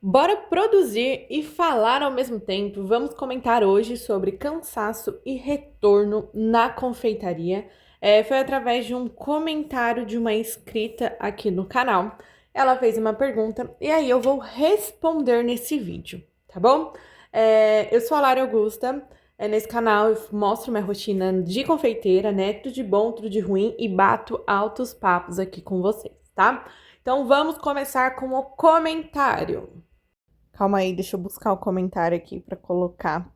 Bora produzir e falar ao mesmo tempo. Vamos comentar hoje sobre cansaço e retorno na confeitaria. Foi através de um comentário de uma inscrita aqui no canal. Ela fez uma pergunta e aí eu vou responder nesse vídeo, tá bom? Eu sou a Lara Augusta. Nesse canal eu mostro minha rotina de confeiteira, né? Tudo de bom, tudo de ruim e bato altos papos aqui com vocês, tá? Então vamos começar com o comentário. Calma aí, deixa eu buscar o comentário aqui para colocar.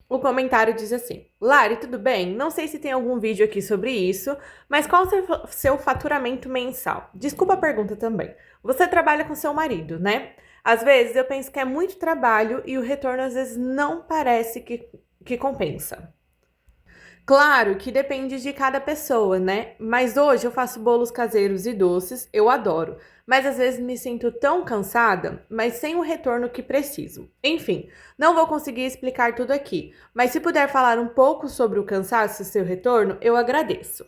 O comentário diz assim: Lari, tudo bem? Não sei se tem algum vídeo aqui sobre isso, mas qual o seu faturamento mensal? Desculpa a pergunta também. Você trabalha com seu marido, né? Às vezes eu penso que é muito trabalho e o retorno às vezes não parece que compensa. Claro que depende de cada pessoa, né? Mas hoje eu faço bolos caseiros e doces, eu adoro. Mas às vezes me sinto tão cansada, mas sem o retorno que preciso. Enfim, não vou conseguir explicar tudo aqui, mas se puder falar um pouco sobre o cansaço e seu retorno, eu agradeço.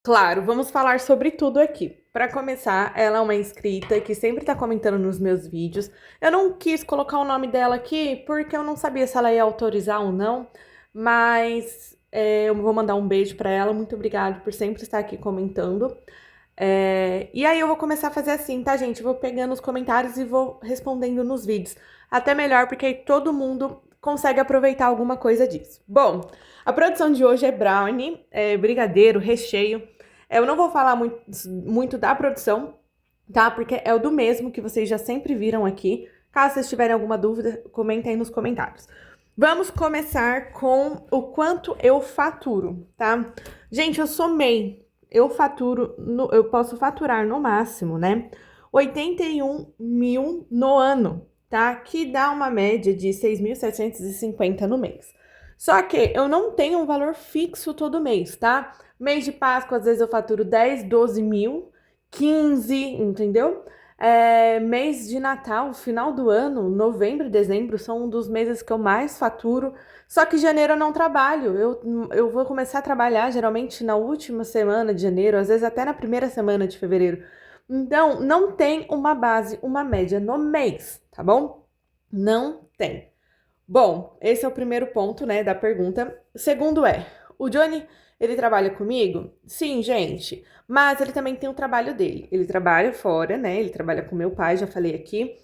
Claro, vamos falar sobre tudo aqui. Para começar, ela é uma inscrita que sempre está comentando nos meus vídeos. Eu não quis colocar o nome dela aqui porque eu não sabia se ela ia autorizar ou não, mas eu vou mandar um beijo para ela. Muito obrigada por sempre estar aqui comentando. E aí eu vou começar a fazer assim, tá, gente? Eu vou pegando os comentários e vou respondendo nos vídeos. Até melhor, porque aí todo mundo consegue aproveitar alguma coisa disso. Bom, a produção de hoje é brownie, brigadeiro, recheio. Eu não vou falar muito da produção, tá? Porque é o do mesmo que vocês já sempre viram aqui. Caso vocês tiverem alguma dúvida, comentem aí nos comentários. Vamos começar com o quanto eu faturo, tá? Gente, eu somei. Eu posso faturar no máximo, né? 81 mil no ano, tá? Que dá uma média de 6.750 no mês. Só que eu não tenho um valor fixo todo mês, tá? Mês de Páscoa, às vezes eu faturo 10, 12 mil, 15, entendeu? Mês de Natal, final do ano, novembro e dezembro são um dos meses que eu mais faturo. Só que janeiro eu não trabalho. Eu vou começar a trabalhar geralmente na última semana de janeiro, às vezes até na primeira semana de fevereiro. Então, não tem uma base, uma média no mês, tá bom? Não tem. Bom, esse é o primeiro ponto, né, da pergunta. O segundo o Johnny, ele trabalha comigo? Sim, gente, mas ele também tem o trabalho dele. Ele trabalha fora, né, ele trabalha com meu pai, já falei aqui,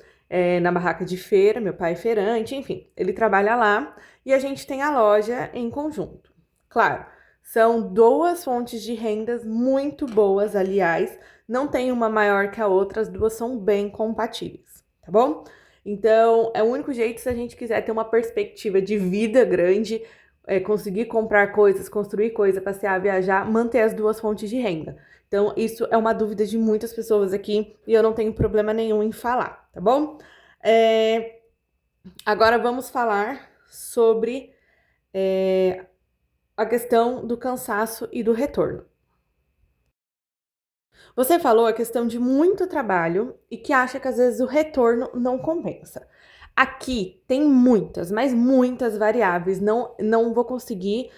na barraca de feira, meu pai é feirante, enfim, ele trabalha lá e a gente tem a loja em conjunto. Claro, são duas fontes de rendas muito boas, aliás, não tem uma maior que a outra, as duas são bem compatíveis, tá bom? Então, é o único jeito se a gente quiser ter uma perspectiva de vida grande, conseguir comprar coisas, construir coisa, passear, viajar, manter as duas fontes de renda. Então, isso é uma dúvida de muitas pessoas aqui e eu não tenho problema nenhum em falar, tá bom? Agora vamos falar sobre a questão do cansaço e do retorno. Você falou a questão de muito trabalho e que acha que às vezes o retorno não compensa. Aqui tem muitas, mas muitas variáveis. Não vou conseguir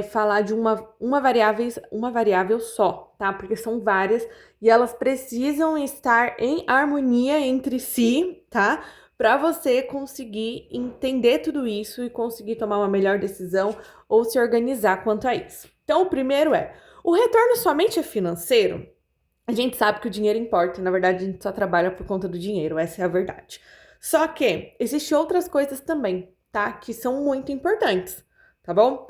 falar de uma variável só, tá? Porque são várias e elas precisam estar em harmonia entre si, tá? Para você conseguir entender tudo isso e conseguir tomar uma melhor decisão ou se organizar quanto a isso. Então, o primeiro o retorno somente é financeiro? A gente sabe que o dinheiro importa, na verdade a gente só trabalha por conta do dinheiro, essa é a verdade. Só que existem outras coisas também, tá? Que são muito importantes, tá bom?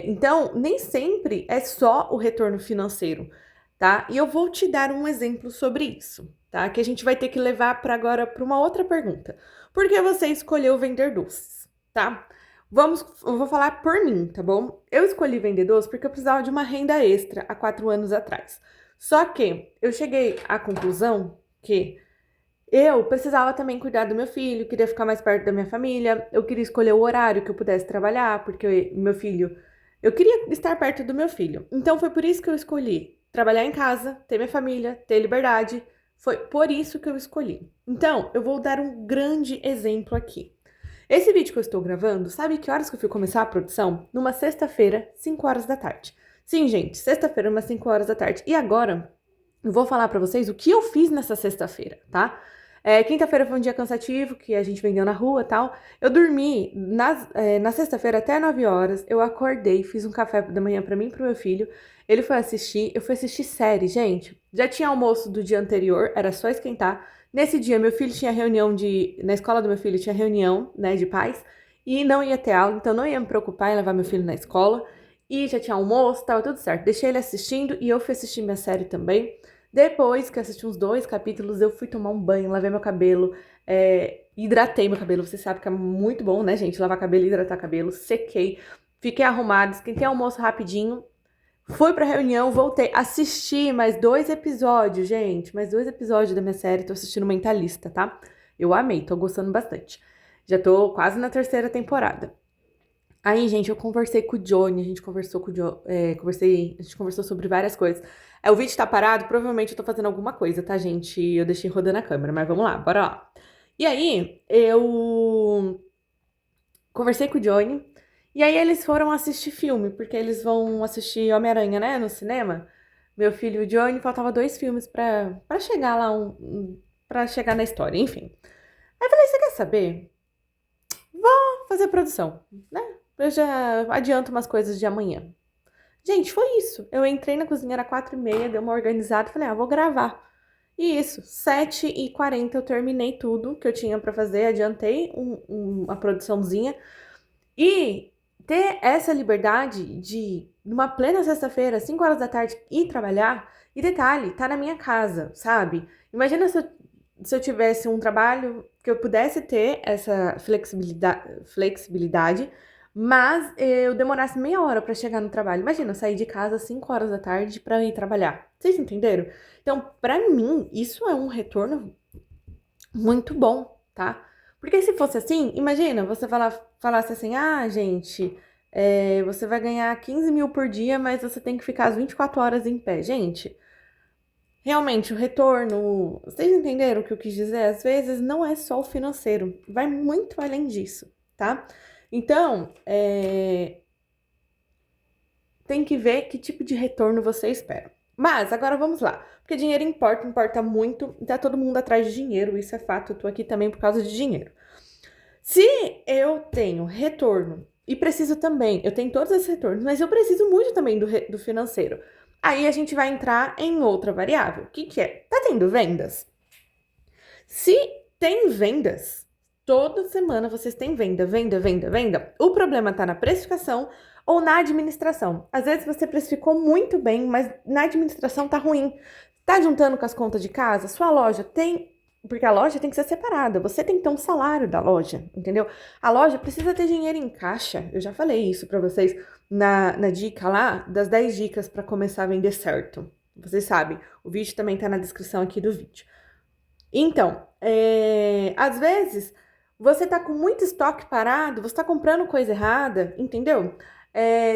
Então, nem sempre é só o retorno financeiro, tá? E eu vou te dar um exemplo sobre isso, tá? Que a gente vai ter que levar para agora para uma outra pergunta. Por que você escolheu vender doces, tá? Eu vou falar por mim, tá bom? Eu escolhi vender doces porque eu precisava de uma renda extra há 4 anos atrás. Só que eu cheguei à conclusão que eu precisava também cuidar do meu filho, queria ficar mais perto da minha família, eu queria escolher o horário que eu pudesse trabalhar, porque eu queria estar perto do meu filho. Então foi por isso que eu escolhi trabalhar em casa, ter minha família, ter liberdade. Foi por isso que eu escolhi. Então, eu vou dar um grande exemplo aqui. Esse vídeo que eu estou gravando, sabe que horas que eu fui começar a produção? Numa sexta-feira, 5 horas da tarde. Sim, gente, sexta-feira, umas 5 horas da tarde. E agora, eu vou falar pra vocês o que eu fiz nessa sexta-feira, tá? Quinta-feira foi um dia cansativo, que a gente vendeu na rua e tal. Eu dormi na sexta-feira até 9 horas. Eu acordei, fiz um café da manhã pra mim e pro meu filho. Ele foi assistir, eu fui assistir série, gente. Já tinha almoço do dia anterior, era só esquentar. Nesse dia, meu filho tinha reunião na escola do meu filho tinha reunião, né, de pais. E não ia ter aula, então não ia me preocupar em levar meu filho na escola. E já tinha almoço, tava tudo certo. Deixei ele assistindo e eu fui assistir minha série também. Depois que assisti uns 2 capítulos, eu fui tomar um banho, lavei meu cabelo, hidratei meu cabelo. Você sabe que é muito bom, né, gente? Lavar cabelo e hidratar cabelo. Sequei, fiquei arrumada, esquentei almoço rapidinho. Fui pra reunião, voltei, assisti mais 2 episódios, gente. Mais 2 episódios da minha série. Tô assistindo Mentalista, tá? Eu amei, tô gostando bastante. Já tô quase na terceira temporada. Aí, gente, eu conversei com o Johnny, a gente conversou com o a gente conversou sobre várias coisas. O vídeo tá parado, provavelmente eu tô fazendo alguma coisa, tá, gente? Eu deixei rodando a câmera, mas vamos lá, bora lá. E aí, eu conversei com o Johnny, e aí eles foram assistir filme, porque eles vão assistir Homem-Aranha, né, no cinema. Meu filho e o Johnny, faltava 2 filmes pra chegar lá, pra chegar na história, enfim. Aí eu falei, você quer saber? Vou fazer produção, né? Eu já adianto umas coisas de amanhã. Gente, foi isso. Eu entrei na cozinha, era 4h30, dei uma organizada, falei, vou gravar. E isso, 7h40 eu terminei tudo que eu tinha pra fazer, adiantei uma produçãozinha. E ter essa liberdade de, numa plena sexta-feira, 5 horas da tarde, ir trabalhar, e detalhe, tá na minha casa, sabe? Imagina se eu tivesse um trabalho que eu pudesse ter essa flexibilidade, mas eu demorasse meia hora pra chegar no trabalho. Imagina, eu sair de casa às 5 horas da tarde pra ir trabalhar. Vocês entenderam? Então, pra mim, isso é um retorno muito bom, tá? Porque se fosse assim, imagina, você falasse assim, gente, você vai ganhar 15 mil por dia, mas você tem que ficar as 24 horas em pé. Gente, realmente, o retorno, vocês entenderam o que eu quis dizer? Às vezes não é só o financeiro, vai muito além disso, tá? Então, tem que ver que tipo de retorno você espera. Mas agora vamos lá, porque dinheiro importa muito, tá todo mundo atrás de dinheiro, isso é fato, eu tô aqui também por causa de dinheiro. Se eu tenho retorno e preciso também, eu tenho todos esses retornos, mas eu preciso muito também do financeiro. Aí a gente vai entrar em outra variável. O que é? Tá tendo vendas? Se tem vendas, toda semana vocês têm venda. O problema tá na precificação ou na administração. Às vezes você precificou muito bem, mas na administração tá ruim. Tá juntando com as contas de casa? Sua loja tem. Porque a loja tem que ser separada. Você tem que ter um salário da loja, entendeu? A loja precisa ter dinheiro em caixa. Eu já falei isso pra vocês na dica lá, das 10 dicas pra começar a vender certo. Vocês sabem, o vídeo também tá na descrição aqui do vídeo. Então, às vezes, você tá com muito estoque parado, você tá comprando coisa errada, entendeu?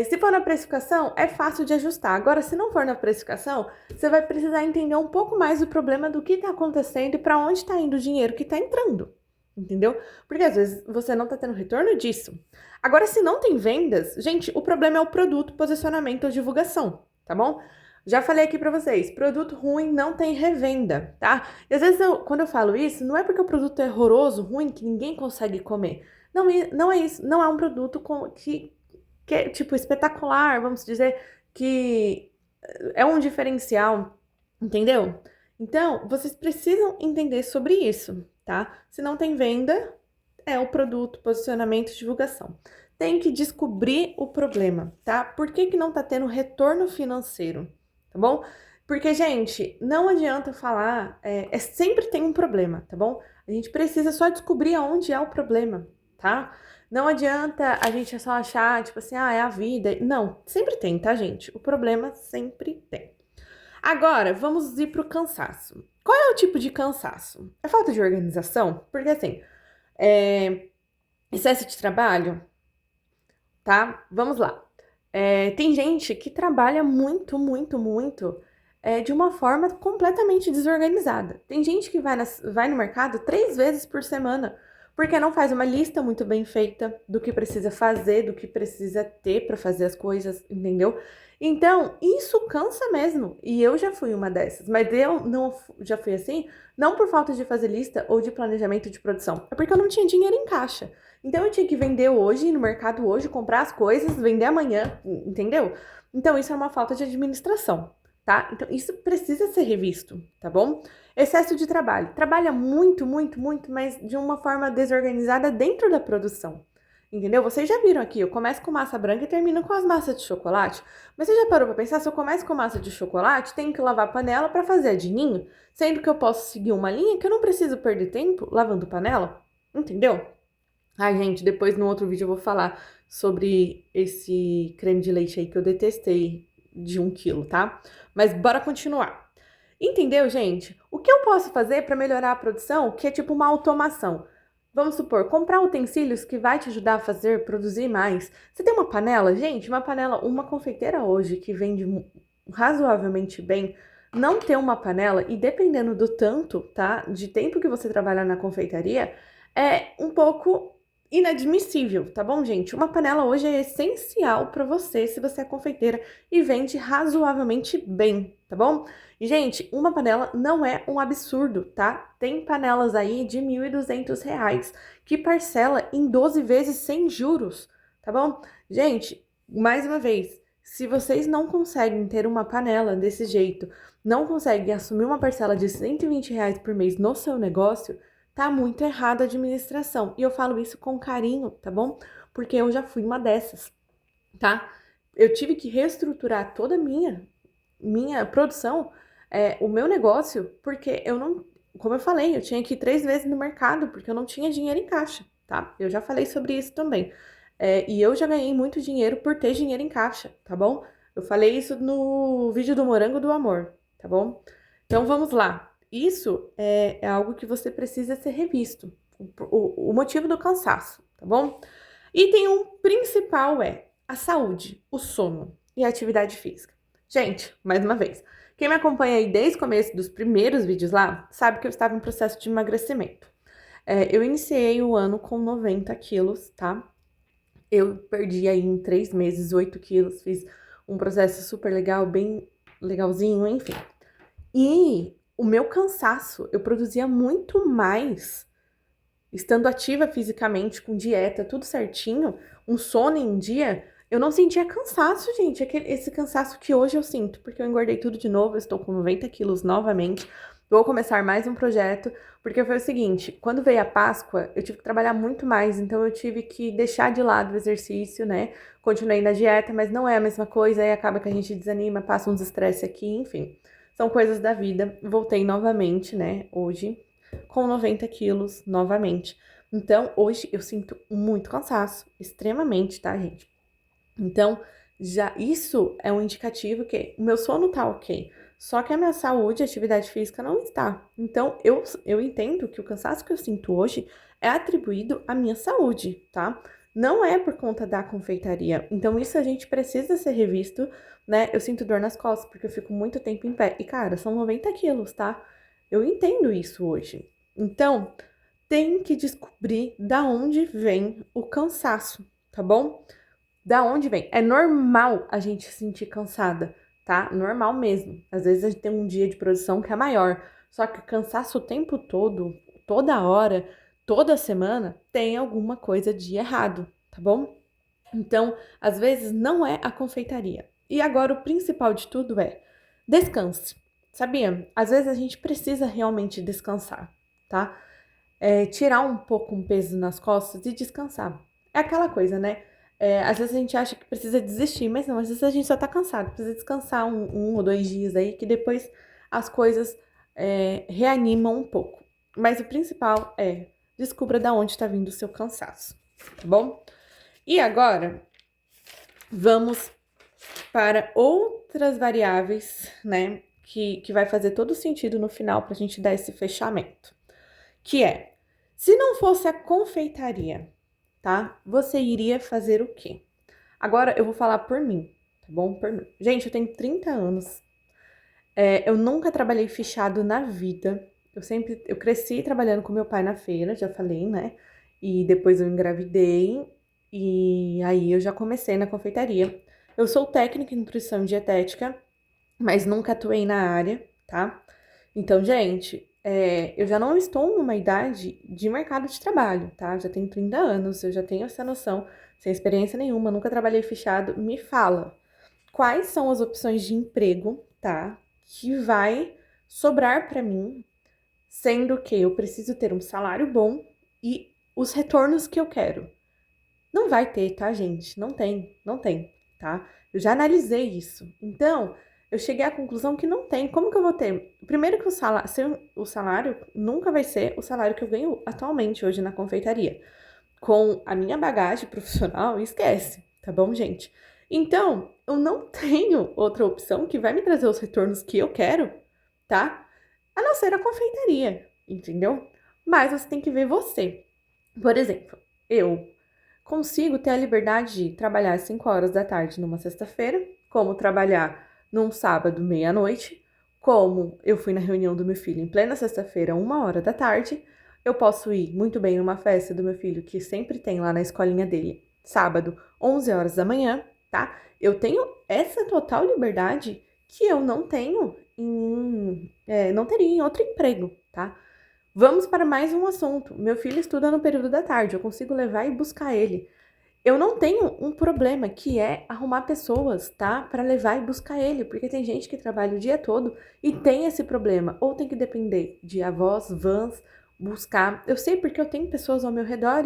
Se for na precificação, é fácil de ajustar. Agora, se não for na precificação, você vai precisar entender um pouco mais o problema do que está acontecendo e para onde está indo o dinheiro que está entrando, entendeu? Porque às vezes você não está tendo retorno disso. Agora, se não tem vendas, gente, o problema é o produto, posicionamento ou divulgação, tá bom? Já falei aqui para vocês, produto ruim não tem revenda, tá? E às vezes, quando eu falo isso, não é porque o produto é horroroso, ruim, que ninguém consegue comer. Não, não é isso, não é um produto que é, tipo, espetacular, vamos dizer, que é um diferencial, entendeu? Então, vocês precisam entender sobre isso, tá? Se não tem venda, é o produto, posicionamento e divulgação. Tem que descobrir o problema, tá? Por que não tá tendo retorno financeiro, tá bom? Porque, gente, não adianta falar, sempre tem um problema, tá bom? A gente precisa só descobrir aonde é o problema, tá? Não adianta a gente só achar, tipo assim, é a vida. Não, sempre tem, tá, gente? O problema sempre tem. Agora, vamos ir pro cansaço. Qual é o tipo de cansaço? É falta de organização? Porque, assim, excesso de trabalho, tá? Vamos lá. Tem gente que trabalha muito, muito, muito de uma forma completamente desorganizada. Tem gente que vai no mercado 3 vezes por semana, Porque não faz uma lista muito bem feita do que precisa fazer, do que precisa ter para fazer as coisas, entendeu? Então, isso cansa mesmo. E eu já fui uma dessas, mas eu não já fui assim, não por falta de fazer lista ou de planejamento de produção, é porque eu não tinha dinheiro em caixa. Então eu tinha que vender hoje, no mercado hoje, comprar as coisas, vender amanhã, entendeu? Então isso é uma falta de administração, tá? Então isso precisa ser revisto, tá bom? Excesso de trabalho. Trabalha muito, muito, muito, mas de uma forma desorganizada dentro da produção. Entendeu? Vocês já viram aqui, eu começo com massa branca e termino com as massas de chocolate. Mas você já parou pra pensar, se eu começo com massa de chocolate, tenho que lavar a panela para fazer a de ninho, sendo que eu posso seguir uma linha que eu não preciso perder tempo lavando panela? Entendeu? Ai, gente, depois no outro vídeo eu vou falar sobre esse creme de leite aí que eu detestei de 1 quilo, tá? Mas bora continuar. Entendeu, gente? O que eu posso fazer para melhorar a produção, que é tipo uma automação? Vamos supor, comprar utensílios que vai te ajudar a fazer, produzir mais. Você tem uma panela? Gente, uma panela, uma confeiteira hoje que vende razoavelmente bem, não ter uma panela, e dependendo do tanto, tá, de tempo que você trabalha na confeitaria, é um pouco inadmissível, tá bom, gente? Uma panela hoje é essencial para você, se você é confeiteira e vende razoavelmente bem, tá bom? E, gente, uma panela não é um absurdo, tá? Tem panelas aí de R$ 1.200 que parcela em 12 vezes sem juros, tá bom? Gente, mais uma vez, se vocês não conseguem ter uma panela desse jeito, não conseguem assumir uma parcela de R$ 120 por mês no seu negócio, tá muito errada a administração. E eu falo isso com carinho, tá bom? Porque eu já fui uma dessas, tá? Eu tive que reestruturar toda a minha produção, o meu negócio, porque eu não, como eu falei, eu tinha que ir 3 vezes no mercado, porque eu não tinha dinheiro em caixa, tá? Eu já falei sobre isso também. E eu já ganhei muito dinheiro por ter dinheiro em caixa, tá bom? Eu falei isso no vídeo do Morango do Amor, tá bom? Então vamos lá. Isso é algo que você precisa ser revisto. O motivo do cansaço, tá bom? Item principal é a saúde, o sono e a atividade física. Gente, mais uma vez, quem me acompanha aí desde o começo dos primeiros vídeos lá, sabe que eu estava em processo de emagrecimento. Eu iniciei o ano com 90 quilos, tá? Eu perdi aí em 3 meses 8 quilos, fiz um processo super legal, bem legalzinho, enfim. E o meu cansaço, eu produzia muito mais estando ativa fisicamente, com dieta, tudo certinho, um sono em dia, eu não sentia cansaço, gente. Esse cansaço que hoje eu sinto, porque eu engordei tudo de novo, eu estou com 90 quilos novamente. Vou começar mais um projeto, porque foi o seguinte, quando veio a Páscoa, eu tive que trabalhar muito mais, então eu tive que deixar de lado o exercício, né? Continuei na dieta, mas não é a mesma coisa, aí acaba que a gente desanima, passa uns estresse aqui, enfim. São coisas da vida. Voltei novamente, né, hoje, com 90 quilos novamente. Então, hoje eu sinto muito cansaço, extremamente, tá, gente? Então, já isso é um indicativo que o meu sono tá ok, só que a minha saúde, a atividade física não está. Então, eu entendo que o cansaço que eu sinto hoje é atribuído à minha saúde, tá? Não é por conta da confeitaria. Então, isso a gente precisa ser revisto, né? Eu sinto dor nas costas porque eu fico muito tempo em pé. E, cara, são 90 quilos, tá? Eu entendo isso hoje. Então, tem que descobrir da onde vem o cansaço, tá bom? Da onde vem? É normal a gente se sentir cansada, tá? Normal mesmo. Às vezes a gente tem um dia de produção que é maior, só que cansaço o tempo todo, toda hora, toda semana, tem alguma coisa de errado, tá bom? Então, às vezes não é a confeitaria. E agora o principal de tudo é descanse. Sabia? Às vezes a gente precisa realmente descansar, tá? Tirar um pouco um peso nas costas e descansar. É aquela coisa, né? Às vezes a gente acha que precisa desistir, mas não, às vezes a gente só tá cansado, precisa descansar um ou 2 dias aí, que depois as coisas reanimam um pouco. Mas o principal é descubra da onde está vindo o seu cansaço, tá bom? E agora, vamos para outras variáveis, né? Que vai fazer todo sentido no final para a gente dar esse fechamento. Que é, se não fosse a confeitaria, tá? Você iria fazer o quê? Agora eu vou falar por mim, tá bom? Por mim. Gente, eu tenho 30 anos. Eu nunca trabalhei fichado na vida. Eu cresci trabalhando com meu pai na feira, já falei, né? e depois eu engravidei, e aí eu já comecei na confeitaria. Eu sou técnica em nutrição e dietética, mas nunca atuei na área, tá? Então, gente, eu já não estou numa idade de mercado de trabalho, tá? Já tenho 30 anos, eu já tenho essa noção, sem experiência nenhuma, nunca trabalhei fechado. Me fala, quais são as opções de emprego, tá? Que vai sobrar para mim, sendo que eu preciso ter um salário bom e os retornos que eu quero. Não vai ter, tá, gente? Não tem, tá? Eu já analisei isso. Então, eu cheguei à conclusão que não tem. Como que eu vou ter? Primeiro que o salário nunca vai ser o salário que eu ganho atualmente hoje na confeitaria. Com a minha bagagem profissional, esquece, tá bom, gente? Então, eu não tenho outra opção que vai me trazer os retornos que eu quero, tá? A não ser a confeitaria, entendeu? Mas você tem que ver você. Por exemplo, eu consigo ter a liberdade de trabalhar às 5 horas da tarde numa sexta-feira, como trabalhar num sábado, meia-noite, como eu fui na reunião do meu filho em plena sexta-feira, 1 hora da tarde, eu posso ir muito bem numa festa do meu filho, que sempre tem lá na escolinha dele, sábado, 11 horas da manhã, tá? Eu tenho essa total liberdade que eu não tenho não teria em outro emprego, tá? Vamos para mais um assunto. Meu filho estuda no período da tarde, eu consigo levar e buscar ele. Eu não tenho um problema que é arrumar pessoas, tá? Para levar e buscar ele, porque tem gente que trabalha o dia todo e tem esse problema, ou tem que depender de avós, vans, buscar. Eu sei porque eu tenho pessoas ao meu redor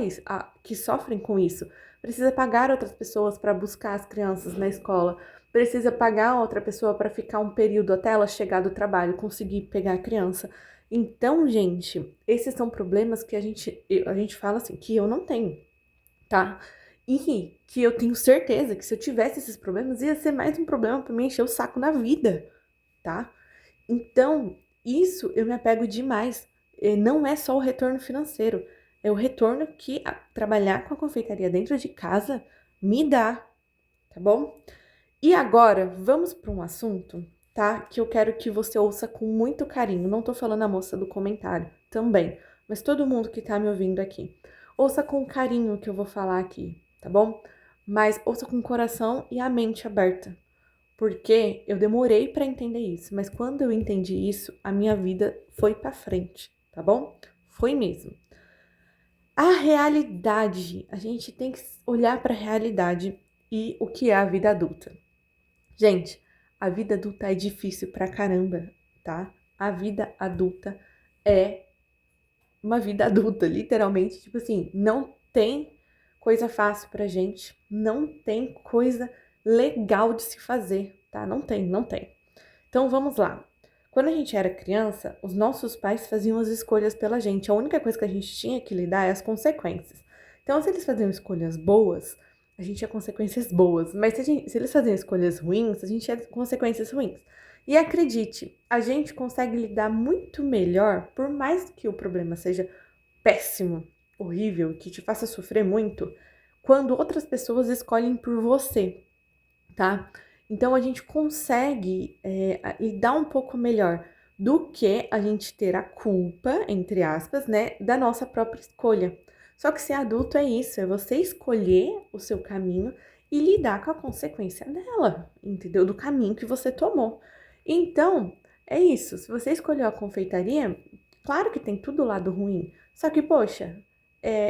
que sofrem com isso. Precisa pagar outras pessoas para buscar as crianças na escola, precisa pagar outra pessoa para ficar um período até ela chegar do trabalho, conseguir pegar a criança. Então, gente, esses são problemas que a gente fala assim, que eu não tenho, tá? E que eu tenho certeza que se eu tivesse esses problemas, ia ser mais um problema pra mim encher o saco na vida, tá? Então, isso eu me apego demais. Não é só o retorno financeiro, é o retorno que trabalhar com a confeitaria dentro de casa me dá, tá bom? E agora, vamos para um assunto, tá? Que eu quero que você ouça com muito carinho. Não tô falando a moça do comentário também, mas todo mundo que tá me ouvindo aqui. Ouça com carinho o que eu vou falar aqui, tá bom? Mas ouça com o coração e a mente aberta, porque eu demorei para entender isso, mas quando eu entendi isso, a minha vida foi para frente, tá bom? Foi mesmo. A realidade, a gente tem que olhar para a realidade e o que é a vida adulta. Gente, a vida adulta é difícil pra caramba, tá? A vida adulta é uma vida adulta, literalmente. Tipo assim, não tem coisa fácil pra gente, não tem coisa legal de se fazer, tá? Não tem, não tem. Então vamos lá. Quando a gente era criança, os nossos pais faziam as escolhas pela gente. A única coisa que a gente tinha que lidar é as consequências. Então, se eles faziam escolhas boas, a gente tinha consequências boas. Mas se eles faziam escolhas ruins, a gente tinha consequências ruins. E acredite, a gente consegue lidar muito melhor, por mais que o problema seja péssimo, horrível, que te faça sofrer muito, quando outras pessoas escolhem por você, tá? Então a gente consegue lidar um pouco melhor do que a gente ter a culpa, entre aspas, né, da nossa própria escolha. Só que ser adulto é isso, é você escolher o seu caminho e lidar com a consequência dela, entendeu? Do caminho que você tomou. Então, é isso. Se você escolheu a confeitaria, claro que tem tudo lado ruim. Só que, poxa,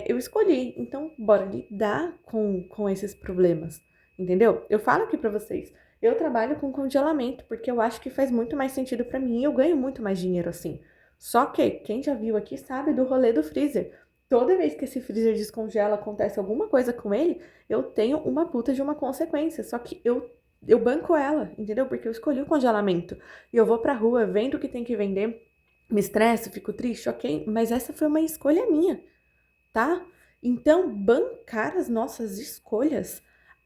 eu escolhi, então bora lidar com esses problemas. Entendeu? Eu falo aqui pra vocês, eu trabalho com congelamento porque eu acho que faz muito mais sentido pra mim e eu ganho muito mais dinheiro assim. Só que quem já viu aqui sabe do rolê do freezer. Toda vez que esse freezer descongela, acontece alguma coisa com ele, eu tenho uma puta de uma consequência. Só que eu banco ela, entendeu? Porque eu escolhi o congelamento. E eu vou pra rua, vendo o que tem que vender, me estresso, fico triste, ok? Mas essa foi uma escolha minha, tá? Então, bancar as nossas escolhas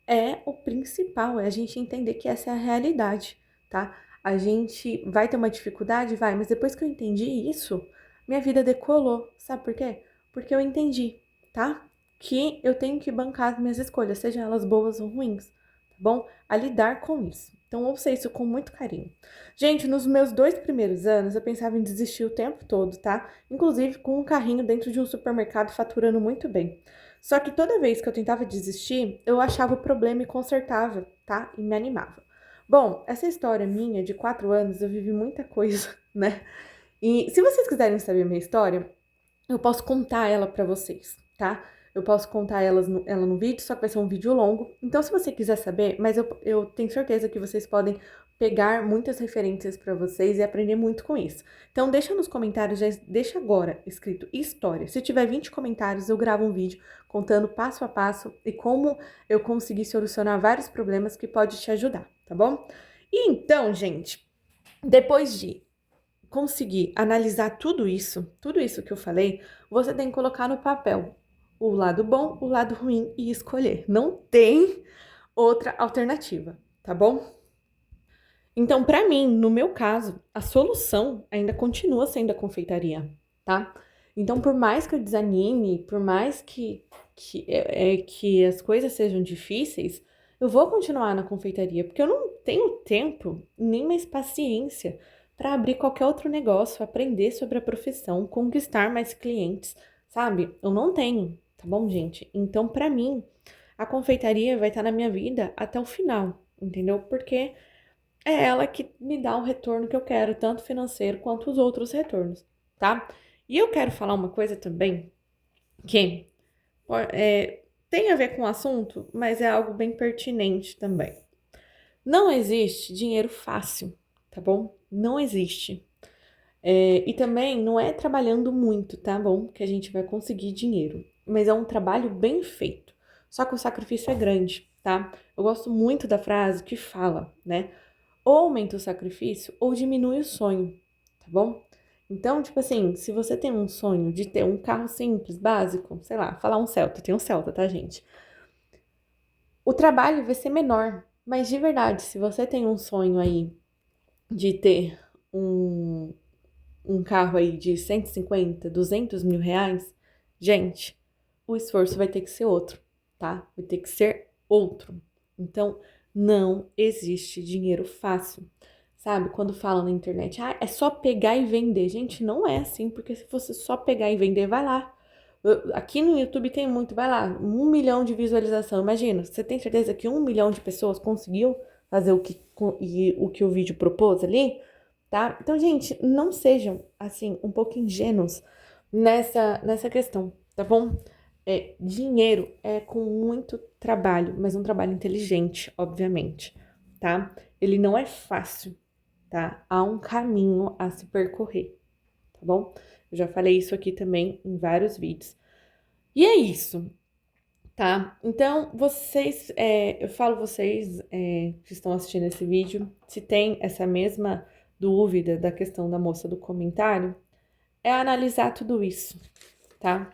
é o principal, é a gente entender que essa é a realidade, tá? A gente vai ter uma dificuldade, vai, mas depois que eu entendi isso, minha vida decolou. Sabe por quê? Porque eu entendi, tá? Que eu tenho que bancar as minhas escolhas, sejam elas boas ou ruins, tá bom? A lidar com isso. Então, ouça isso com muito carinho. Gente, nos meus 2 primeiros anos, eu pensava em desistir o tempo todo, tá? Inclusive com um carrinho dentro de um supermercado faturando muito bem. Só que toda vez que eu tentava desistir, eu achava o problema e consertava, tá? E me animava. Bom, essa história minha de 4 anos, eu vivi muita coisa, né? E se vocês quiserem saber a minha história, eu posso contar ela pra vocês, tá? Eu posso contar ela no vídeo, só que vai ser um vídeo longo. Então, se você quiser saber, mas eu tenho certeza que vocês podem pegar muitas referências pra vocês e aprender muito com isso. Então, deixa nos comentários, já deixa agora escrito história. Se tiver 20 comentários, eu gravo um vídeo contando passo a passo e como eu consegui solucionar vários problemas que pode te ajudar, tá bom? E então, gente, depois de conseguir analisar tudo isso que eu falei, você tem que colocar no papel o lado bom, o lado ruim e escolher. Não tem outra alternativa, tá bom? Então, pra mim, no meu caso, a solução ainda continua sendo a confeitaria, tá? Então, por mais que eu desanime, por mais que as coisas sejam difíceis, eu vou continuar na confeitaria, porque eu não tenho tempo nem mais paciência para abrir qualquer outro negócio, aprender sobre a profissão, conquistar mais clientes, sabe? Eu não tenho, tá bom, gente? Então, pra mim, a confeitaria vai estar na minha vida até o final, entendeu? Porque é ela que me dá o retorno que eu quero, tanto financeiro quanto os outros retornos, tá? E eu quero falar uma coisa também que tem a ver com o assunto, mas é algo bem pertinente também. Não existe dinheiro fácil, tá bom? Não existe. E também não é trabalhando muito, tá bom? Que a gente vai conseguir dinheiro. Mas é um trabalho bem feito. Só que o sacrifício é grande, tá? Eu gosto muito da frase que fala, né? Ou aumenta o sacrifício ou diminui o sonho, tá bom? Então, tipo assim, se você tem um sonho de ter um carro simples, básico, sei lá, falar um Celta, tem um Celta, tá, gente? O trabalho vai ser menor, mas de verdade, se você tem um sonho aí de ter um, um carro aí de 150, 200 mil reais, gente, o esforço vai ter que ser outro, tá? Vai ter que ser outro. Então, não existe dinheiro fácil. Sabe, quando falam na internet, ah, é só pegar e vender. Gente, não é assim, porque se fosse só pegar e vender, vai lá. Aqui no YouTube tem muito, vai lá, 1 milhão de visualização. Imagina, você tem certeza que 1 milhão de pessoas conseguiu fazer o que o vídeo propôs ali? Tá? Então, gente, não sejam, assim, um pouco ingênuos nessa questão, tá bom? Dinheiro é com muito trabalho, mas um trabalho inteligente, obviamente, tá? Ele não é fácil, tá? Há um caminho a se percorrer, tá bom? Eu já falei isso aqui também em vários vídeos. E é isso, tá? Então, eu falo vocês que estão assistindo esse vídeo, se tem essa mesma dúvida da questão da moça do comentário, é analisar tudo isso, tá?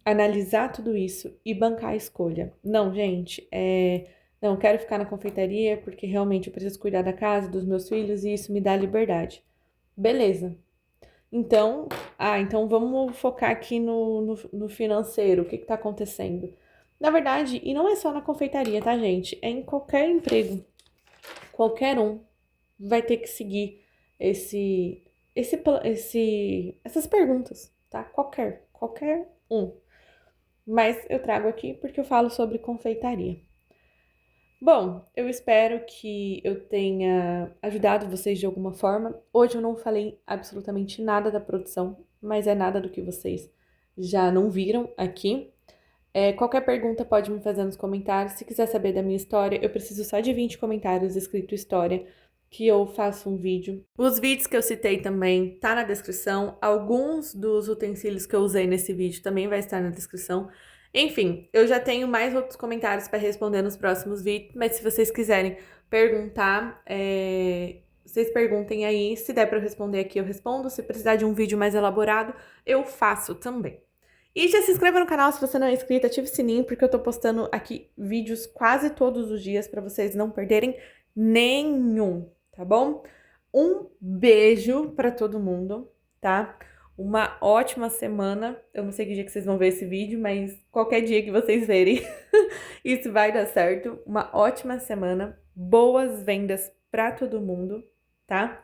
Analisar tudo isso e bancar a escolha. Não, gente, não, quero ficar na confeitaria porque realmente eu preciso cuidar da casa, dos meus filhos e isso me dá liberdade. Beleza. Então vamos focar aqui no financeiro, o que tá acontecendo? Na verdade, e não é só na confeitaria, tá, gente? É em qualquer emprego. Qualquer um vai ter que seguir essas perguntas, tá? Qualquer um. Mas eu trago aqui porque eu falo sobre confeitaria. Bom, eu espero que eu tenha ajudado vocês de alguma forma. Hoje eu não falei absolutamente nada da produção, mas é nada do que vocês já não viram aqui. Qualquer pergunta pode me fazer nos comentários. Se quiser saber da minha história, eu preciso só de 20 comentários escrito história, que eu faço um vídeo. Os vídeos que eu citei também tá na descrição. Alguns dos utensílios que eu usei nesse vídeo também vai estar na descrição. Enfim, eu já tenho mais outros comentários para responder nos próximos vídeos, mas se vocês quiserem perguntar, vocês perguntem aí. Se der para eu responder aqui, eu respondo. Se precisar de um vídeo mais elaborado, eu faço também. E já se inscreva no canal se você não é inscrito, ative o sininho, porque eu tô postando aqui vídeos quase todos os dias para vocês não perderem nenhum, tá bom? Um beijo para todo mundo, tá? Uma ótima semana. Eu não sei que dia que vocês vão ver esse vídeo, mas qualquer dia que vocês verem, isso vai dar certo. Uma ótima semana boas vendas para todo mundo, tá?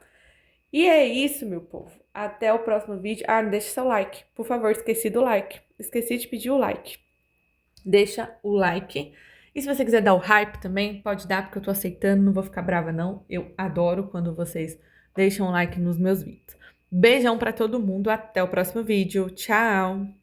E é isso, meu povo. Até o próximo vídeo. Ah, deixa seu like, por favor. Esqueci do like. Esqueci de pedir o like. Deixa o like. E se você quiser dar o hype também, pode dar, porque eu tô aceitando, não vou ficar brava não. Eu adoro quando vocês deixam o like nos meus vídeos. Beijão pra todo mundo, até o próximo vídeo. Tchau!